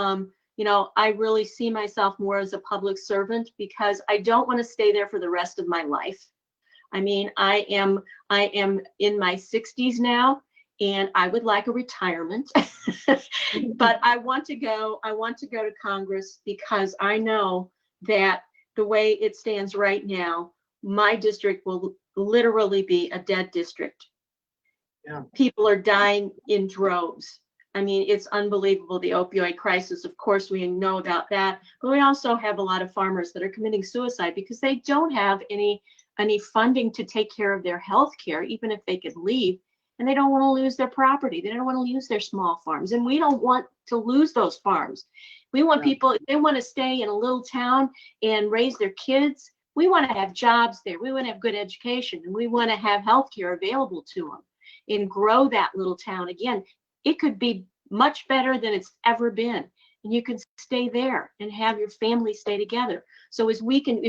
you know, I really see myself more as a public servant because I don't want to stay there for the rest of my life. I mean, I am in my 60s now, and I would like a retirement, but I want to go to Congress because I know that the way it stands right now, my district will literally be a dead district. Yeah. People are dying in droves. I mean, it's unbelievable, the opioid crisis. Of course, we know about that, but we also have a lot of farmers that are committing suicide because they don't have any funding to take care of their health care, even if they could leave, and they don't want to lose their property. They don't want to lose their small farms, and we don't want to lose those farms. We want people, if they want to stay in a little town and raise their kids, we want to have jobs there. We want to have good education, and we want to have health care available to them and grow that little town again. It could be much better than it's ever been. And you can stay there and have your family stay together. So if we can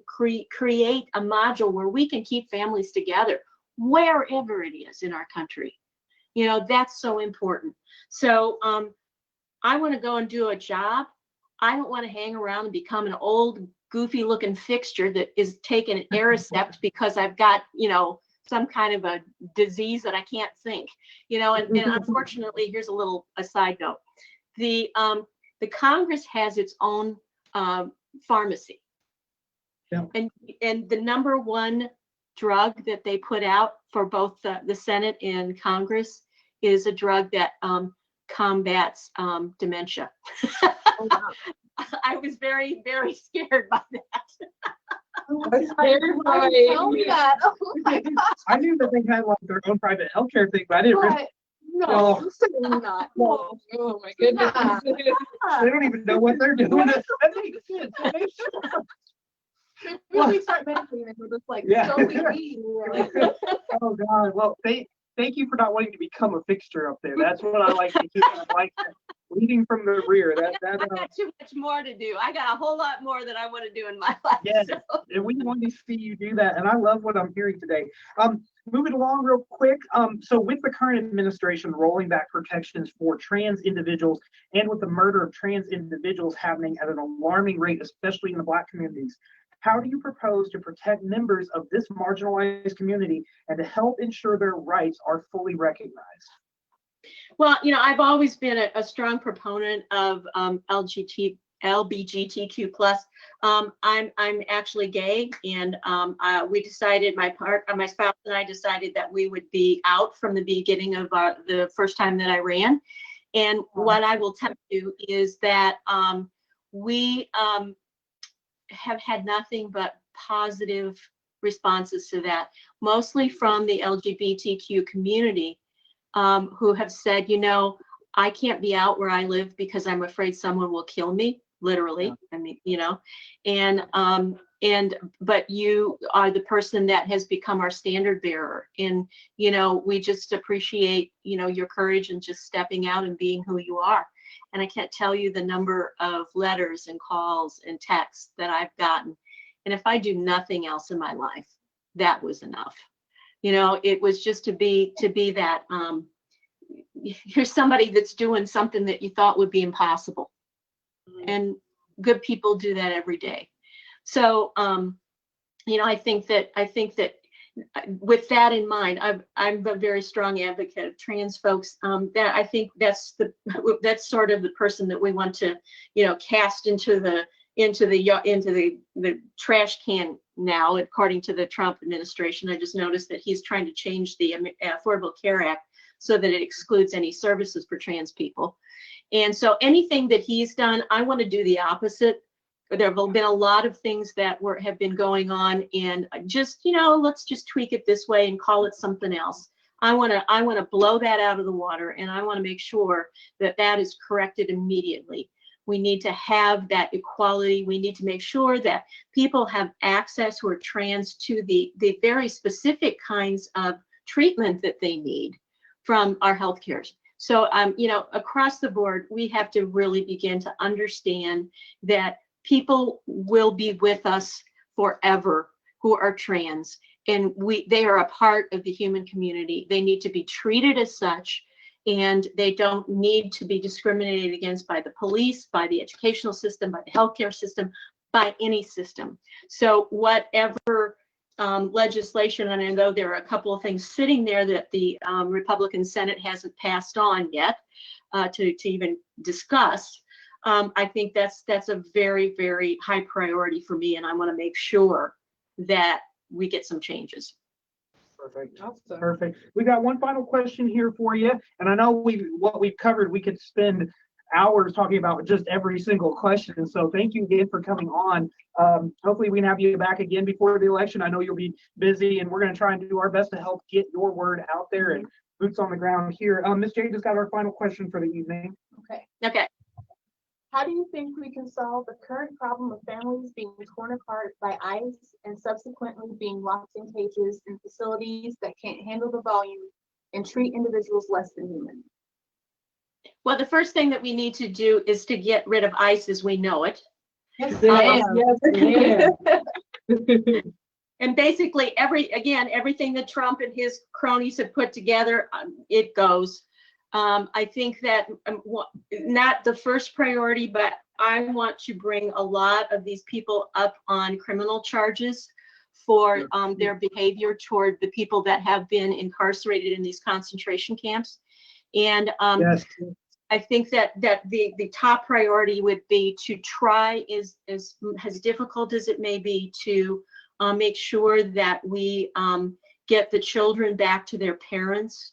create a module where we can keep families together, wherever it is in our country, you know, that's so important. So I want to go and do a job. I don't want to hang around and become an old, goofy looking fixture that is taking an Aricept because I've got, you know, some kind of a disease that I can't think, you know, and unfortunately, here's a side note. The Congress has its own pharmacy. Yeah. And the number one drug that they put out for both the Senate and Congress is a drug that combats dementia. Oh, wow. I was very, very scared by that. That's terrifying. Tell me that. Oh my gosh. I knew that they had like their own private healthcare thing, but I didn't realize But No. no, certainly not. Oh, oh my goodness. Nah. they don't even know what they're doing. That makes sense. That makes sense. Maybe we start medicating and we're just like Yeah. so weak. Oh God. Well, thank you for not wanting to become a fixture up there. That's what I like to hear. I like that. Leading from the rear. I got too much more to do. I got a whole lot more that I want to do in my life. Yes. So. And we want to see you do that. And I love what I'm hearing today. Moving along real quick. So with the current administration rolling back protections for trans individuals and with the murder of trans individuals happening at an alarming rate, especially in the Black communities, how do you propose to protect members of this marginalized community and to help ensure their rights are fully recognized? Well, you know, I've always been a strong proponent of LGBTQ plus. I'm actually gay, and we decided my spouse and I decided that we would be out from the beginning of the first time that I ran. And what I will tell you is that we have had nothing but positive responses to that, mostly from the LGBTQ community, who have said, you know, I can't be out where I live because I'm afraid someone will kill me, literally. Yeah. I mean, you know, but you are the person that has become our standard bearer. And, you know, we just appreciate, you know, your courage and just stepping out and being who you are. And I can't tell you the number of letters and calls and texts that I've gotten. And if I do nothing else in my life, that was enough. You know, it was just to be that here's somebody that's doing something that you thought would be impossible. And good people do that every day. So, you know, I think that with that in mind, I'm a very strong advocate of trans folks. That I think that's sort of the person that we want to, you know, cast into the trash can now, according to the Trump administration. I just noticed that he's trying to change the Affordable Care Act so that it excludes any services for trans people. And so anything that he's done, I want to do the opposite. There have been a lot of things that have been going on, and just, you know, let's just tweak it this way and call it something else. I want to blow that out of the water, and I want to make sure that that is corrected immediately. We need to have that equality. We need to make sure that people have access who are trans to the very specific kinds of treatment that they need from our healthcare. So, you know, across the board, we have to really begin to understand that people will be with us forever who are trans, and they are a part of the human community. They need to be treated as such, and they don't need to be discriminated against by the police, by the educational system, by the healthcare system, by any system. So whatever legislation, and I know there are a couple of things sitting there that the Republican Senate hasn't passed on yet to even discuss. I think that's a very, very high priority for me, and I want to make sure that we get some changes. Perfect. Awesome. Perfect. We got one final question here for you, and I know what we've covered. We could spend hours talking about just every single question. So thank you again for coming on. Hopefully we can have you back again before the election. I know you'll be busy, and we're going to try and do our best to help get your word out there and boots on the ground here. Ms. Jade has got our final question for the evening. Okay. Okay. How do you think we can solve the current problem of families being torn apart by ICE and subsequently being locked in cages in facilities that can't handle the volume and treat individuals less than human? Well, the first thing that we need to do is to get rid of ICE as we know it. And basically everything that Trump and his cronies have put together, it goes. I think that not the first priority, but I want to bring a lot of these people up on criminal charges for their behavior toward the people that have been incarcerated in these concentration camps. And Yes. I think that the top priority would be to try, as difficult as it may be, to make sure that we get the children back to their parents.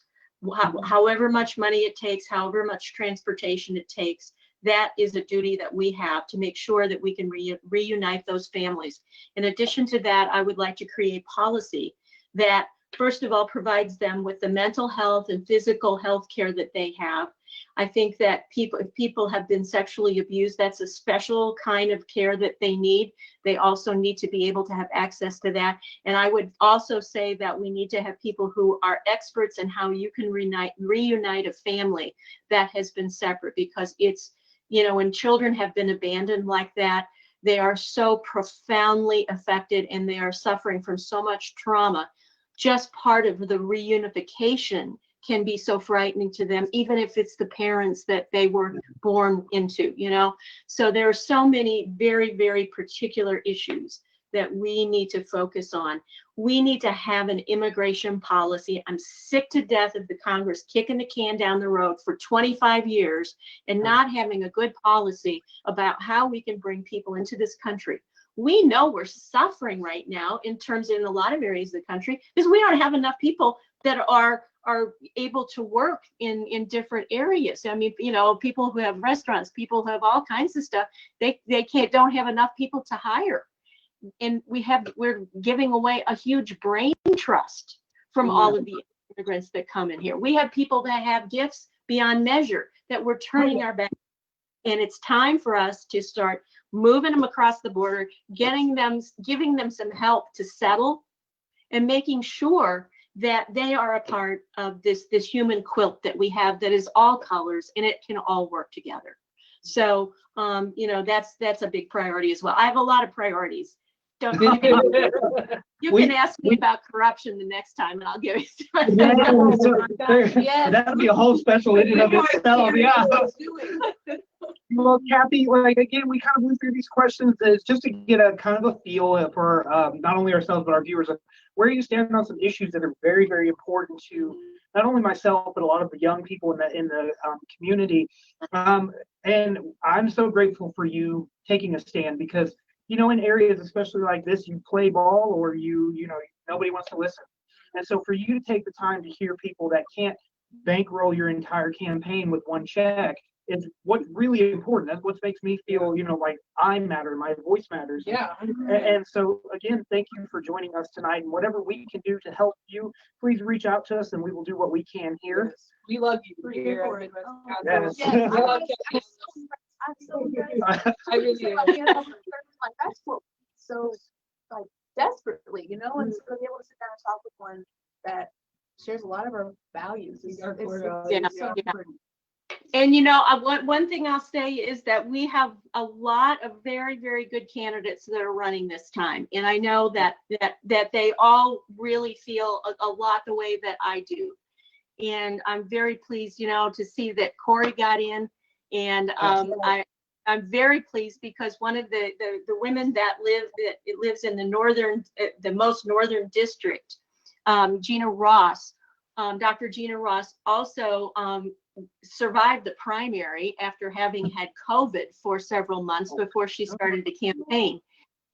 However much money it takes, however much transportation it takes, that is a duty that we have to make sure that we can reunite those families. In addition to that, I would like to create policy that, first of all, provides them with the mental health and physical health care that they have. I think that if people have been sexually abused, that's a special kind of care that they need. They also need to be able to have access to that. And I would also say that we need to have people who are experts in how you can reunite a family that has been separate, because it's, when children have been abandoned like that, they are so profoundly affected and they are suffering from so much trauma. Just part of the reunification can be so frightening to them, even if it's the parents that they were born into, So there are so many very, very particular issues that we need to focus on. We need to have an immigration policy. I'm sick to death of the Congress kicking the can down the road for 25 years and not having a good policy about how we can bring people into this country. We know we're suffering right now in a lot of areas of the country because we don't have enough people that are able to work in different areas. I mean, people who have restaurants, people who have all kinds of stuff, they don't have enough people to hire. And we're giving away a huge brain trust from all of the immigrants that come in here. We have people that have gifts beyond measure that we're turning our back. And it's time for us to start moving them across the border, giving them some help to settle, and making sure that they are a part of this human quilt that we have that is all colors and it can all work together. So, that's a big priority as well. I have a lot of priorities. You can ask me about corruption the next time and I'll give you some. That'll be a whole special in and of itself. Yeah. Well, Kathy, again, we kind of went through these questions just to get a kind of a feel for not only ourselves but our viewers of where you stand on some issues that are very, very important to not only myself but a lot of the young people in the community. And I'm so grateful for you taking a stand because in areas especially like this, you play ball or nobody wants to listen. And so for you to take the time to hear people that can't bankroll your entire campaign with one check is what's really important. That's what makes me feel, like I matter, my voice matters. Yeah. And so again, thank you for joining us tonight. And whatever we can do to help you, please reach out to us and we will do what we can here. We love you for here. Yes. Yes. I love you. I'm so impressed. I really do. That's what so desperately, and so to be able to sit down and talk with one that shares a lot of our values. It's so important. And one thing I'll say is that we have a lot of very, very good candidates that are running this time. And I know that they all really feel a lot the way that I do. And I'm very pleased, to see that Corey got in. And I'm very pleased because one of the women that lives in the most northern district, Gina Ross, Dr. Gina Ross also survived the primary after having had COVID for several months before she started the campaign.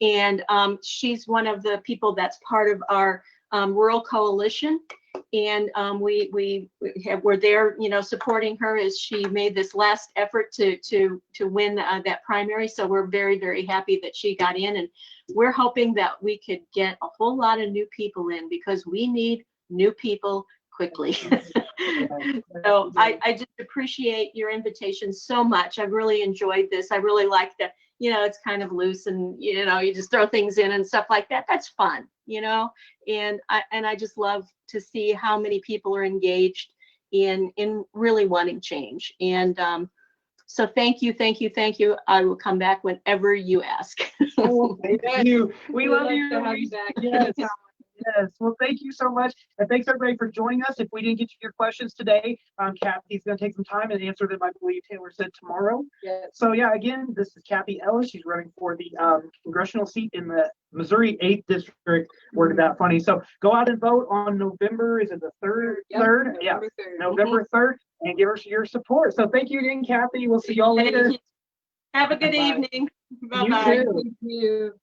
And she's one of the people that's part of our rural coalition. And we're there, supporting her as she made this last effort to win that primary. So we're very, very happy that she got in, and we're hoping that we could get a whole lot of new people in because we need new people quickly. So I just appreciate your invitation so much. I've really enjoyed this. I really like that, it's kind of loose and, you just throw things in and stuff like that. That's fun, and I just love to see how many people are engaged in really wanting change. And so thank you. I will come back whenever you ask. Oh, thank you. We love We'd you. like to have you back. Yes. Yes. Well, thank you so much. And thanks everybody for joining us. If we didn't get to your questions today, Kathy's going to take some time and answer them, I believe Taylor said tomorrow. Yes. So yeah, again, this is Kathy Ellis. She's running for the congressional seat in the Missouri 8th District. Worded that funny. So go out and vote on November, is it the 3rd? Yep, 3rd? Yeah, November 3rd. November 3rd. And give us your support. So thank you again, Kathy. We'll see y'all later. Have a good Bye. evening. You Bye-bye. too. Thank you.